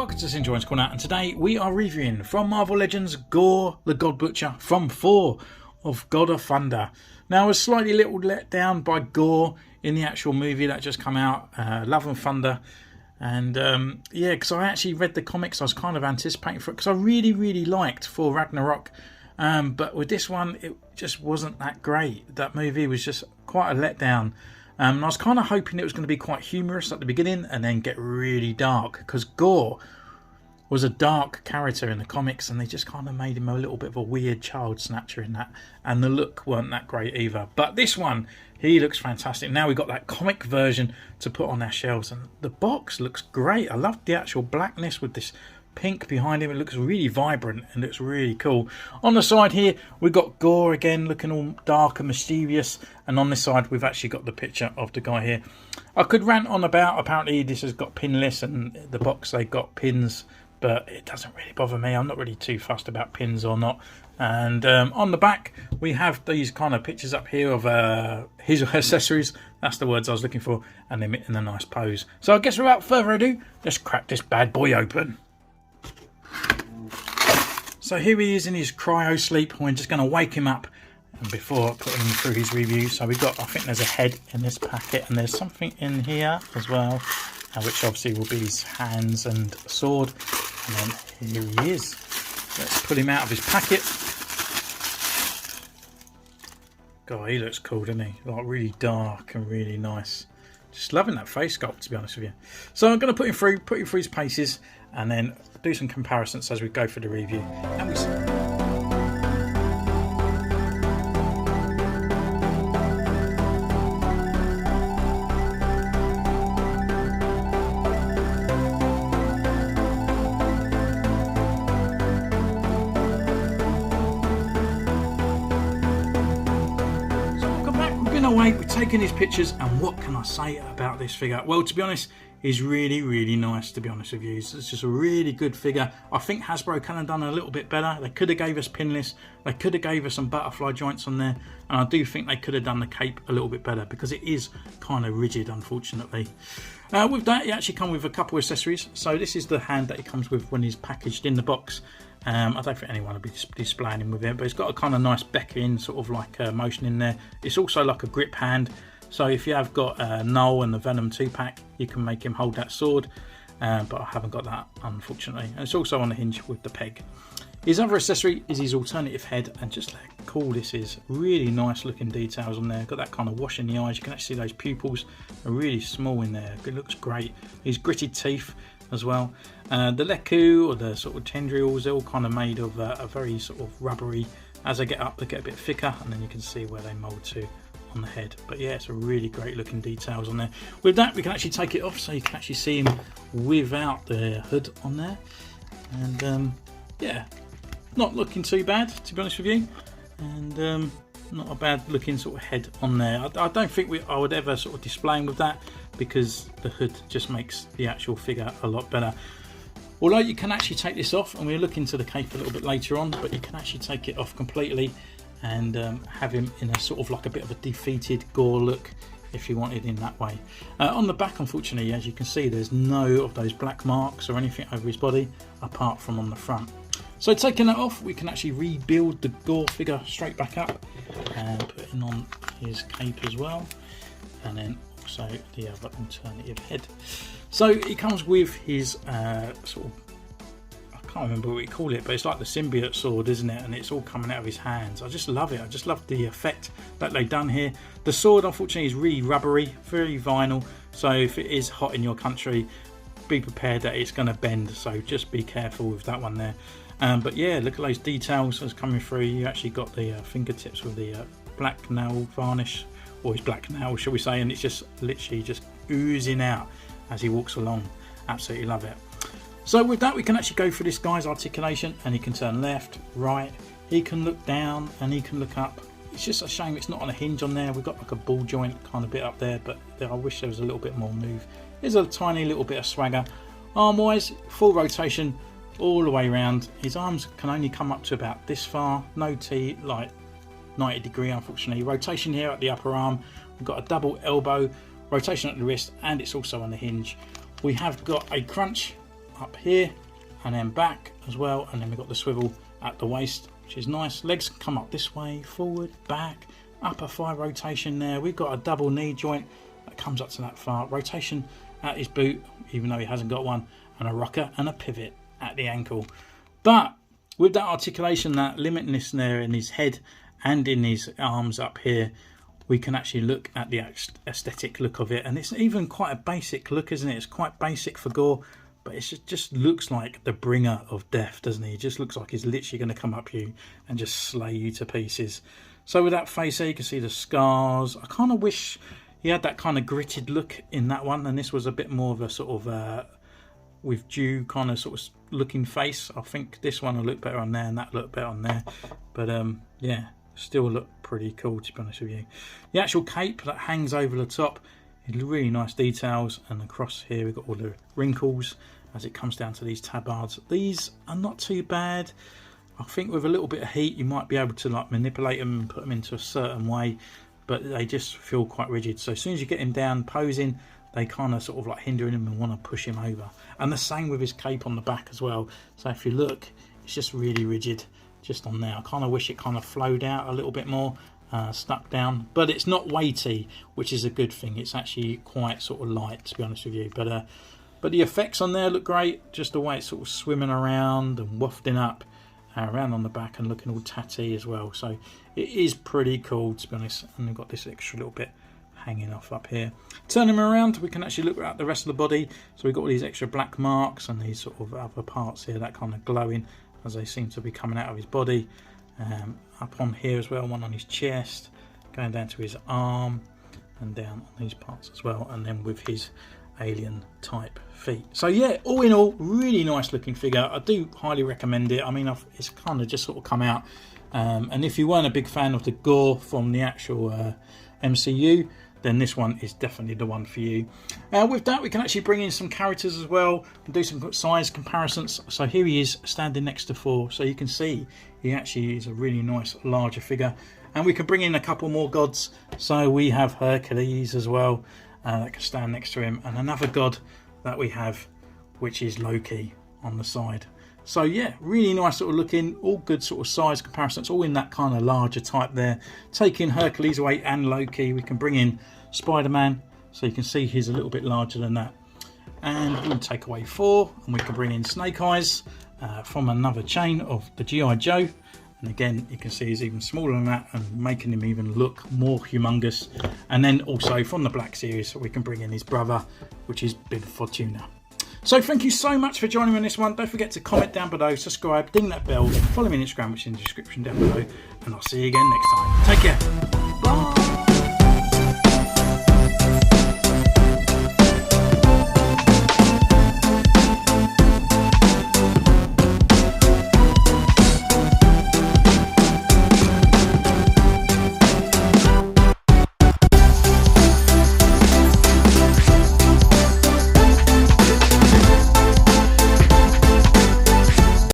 welcome to Centurion's Corner, and today we are reviewing from Marvel Legends Gorr the God Butcher from Thor of God of Thunder. Now I was slightly little let down by Gorr in the actual movie that just come out, Love and Thunder, and yeah, because I actually read the comics. I was kind of anticipating for it because I really liked Thor Ragnarok, but with this one it just wasn't that great. That movie was just quite a letdown. I was kind of hoping it was going to be quite humorous at the beginning and then get really dark, because Gorr was a dark character in the comics and they just kind of made him a little bit of a weird child snatcher in that, and the look weren't that great either. But this one, he looks fantastic. Now we've got that comic version to put on our shelves, and the box looks great. I love the actual blackness with this pink behind him. It looks really vibrant and looks really cool. On the side here we've got Gorr again, looking all dark and mysterious, and on this side we've actually got the picture of the guy here. I could rant on about, apparently this has got pinless, and the box they got pins, but it doesn't really bother me. I'm not really too fussed about pins or not. And on the back we have these kind of pictures up here of his accessories. That's the words I was looking for, and them in a nice pose. So I guess without further ado, let's crack this bad boy open. So here he is in his cryo sleep. We're just going to wake him up and before putting him through his review. So we've got, I think there's a head in this packet, and there's something in here as well, which obviously will be his hands and sword. And then here he is. Let's put him out of his packet. God, he looks cool, doesn't he? Like really dark and really nice. Just loving that face sculpt, to be honest with you. So I'm going to put him through his paces, and then do some comparisons as we go for the review. And we see. Away, we've taken his pictures, and what can I say about this figure? Well, to be honest, he's really nice, to be honest with you. It's just a really good figure. I think Hasbro could have done a little bit better. They could have gave us pinless, they could have gave us some butterfly joints on there, and I do think they could have done the cape a little bit better, because it is kind of rigid, unfortunately. With that, it actually comes with a couple of accessories. So this is the hand that it comes with when he's packaged in the box. I don't think anyone will be displaying him with it, but it's got a kind of nice beckoning sort of like motion in there. It's also like a grip hand, so if you have got Null and the Venom 2-pack, you can make him hold that sword, but I haven't got that, unfortunately. And it's also on the hinge with the peg. His other accessory is his alternative head, and just look how cool this is. Really nice looking details on there. Got that kind of wash in the eyes. You can actually see those pupils are really small in there. It looks great. His gritted teeth as well. The leku, or the sort of tendrils, they're all kind of made of a very sort of rubbery. As they get up, they get a bit thicker, and then you can see where they mould to on the head. But yeah, it's a really great looking details on there. With that, we can actually take it off, so you can actually see him without the hood on there. And yeah, not looking too bad, to be honest with you, and not a bad looking sort of head on there. I don't think I would ever sort of display him with that, because the hood just makes the actual figure a lot better. Although you can actually take this off, and we'll look into the cape a little bit later on, but you can actually take it off completely and have him in a sort of like a bit of a defeated Gorr look, if you wanted in that way. On the back, unfortunately, as you can see, there's no of those black marks or anything over his body, apart from on the front. So taking that off, we can actually rebuild the Gorr figure straight back up and putting on his cape as well, and then also the other alternative head. So it comes with his sort of, I can't remember what we call it, but it's like the symbiote sword, isn't it? And it's all coming out of his hands. I just love it. I just love the effect that they've done here. The sword, unfortunately, is really rubbery, very vinyl. So if it is hot in your country, be prepared that it's going to bend. So just be careful with that one there. But yeah, look at those details that's coming through. You actually got the fingertips with the black nail varnish, or his black nail, shall we say, and it's just literally just oozing out as he walks along. Absolutely love it. So with that, we can actually go for this guy's articulation, and he can turn left, right, he can look down, and he can look up. It's just a shame it's not on a hinge on there. We've got like a ball joint kind of bit up there, but I wish there was a little bit more move. There's a tiny little bit of swagger. Arm wise, full rotation all the way around. His arms can only come up to about this far, no T, like 90 degree, unfortunately. Rotation here at the upper arm. We've got a double elbow, rotation at the wrist, and it's also on the hinge. We have got a crunch up here and then back as well, and then we've got the swivel at the waist, which is nice. Legs come up this way, forward, back, upper thigh rotation there. We've got a double knee joint that comes up to that far, rotation at his boot, even though he hasn't got one, and a rocker and a pivot at the ankle. But with that articulation, that limitless there in his head and in his arms up here, we can actually look at the aesthetic look of it. And it's even quite a basic look, isn't it? It's quite basic for Gorr, but it just looks like the bringer of death, doesn't he? It just looks like he's literally going to come up you and just slay you to pieces. So with that face there, you can see the scars. I kind of wish he had that kind of gritted look in that one, and this was a bit more of a sort of with dew kind of sort of looking face. I think this one will look better on there and that look better on there. But yeah, still look pretty cool, to be honest with you. The actual cape that hangs over the top, really nice details, and across here we've got all the wrinkles as it comes down to these tabards. These are not too bad. I think with a little bit of heat you might be able to like manipulate them and put them into a certain way, but they just feel quite rigid. So as soon as you get him down posing, they kind of sort of like hindering him and want to push him over. And the same with his cape on the back as well. So if you look, it's just really rigid just on there. I kind of wish it kind of flowed out a little bit more, stuck down, but it's not weighty, which is a good thing. It's actually quite sort of light, to be honest with you. But the effects on there look great, just the way it's sort of swimming around and wafting up around on the back and looking all tatty as well. So it is pretty cool, to be honest. And we've got this extra little bit hanging off up here. Turn him around, we can actually look at the rest of the body. So we've got all these extra black marks and these sort of other parts here that kind of glowing as they seem to be coming out of his body. Up on here as well, one on his chest, going down to his arm and down on these parts as well, and then with his alien type feet. So yeah, all in all, really nice looking figure. I do highly recommend it. I mean, it's kind of just sort of come out, and if you weren't a big fan of the Gorr from the actual MCU, then this one is definitely the one for you. With that, we can actually bring in some characters as well and do some size comparisons. So here he is standing next to Thor, so you can see he actually is a really nice larger figure. And we can bring in a couple more gods. So we have Hercules as well, that can stand next to him, and another god that we have, which is Loki on the side. So yeah, really nice sort of looking, all good sort of size comparisons, all in that kind of larger type there. Taking Hercules away and Loki, we can bring in Spider-Man, so you can see he's a little bit larger than that. And we can take away Thor, and we can bring in Snake Eyes from another chain of the G.I. Joe. And again, you can see he's even smaller than that and making him even look more humongous. And then also from the Black Series, we can bring in his brother, which is Bib Fortuna. So thank you so much for joining me on this one. Don't forget to comment down below, subscribe, ding that bell, follow me on Instagram, which is in the description down below, and I'll see you again next time. Take care. Bye.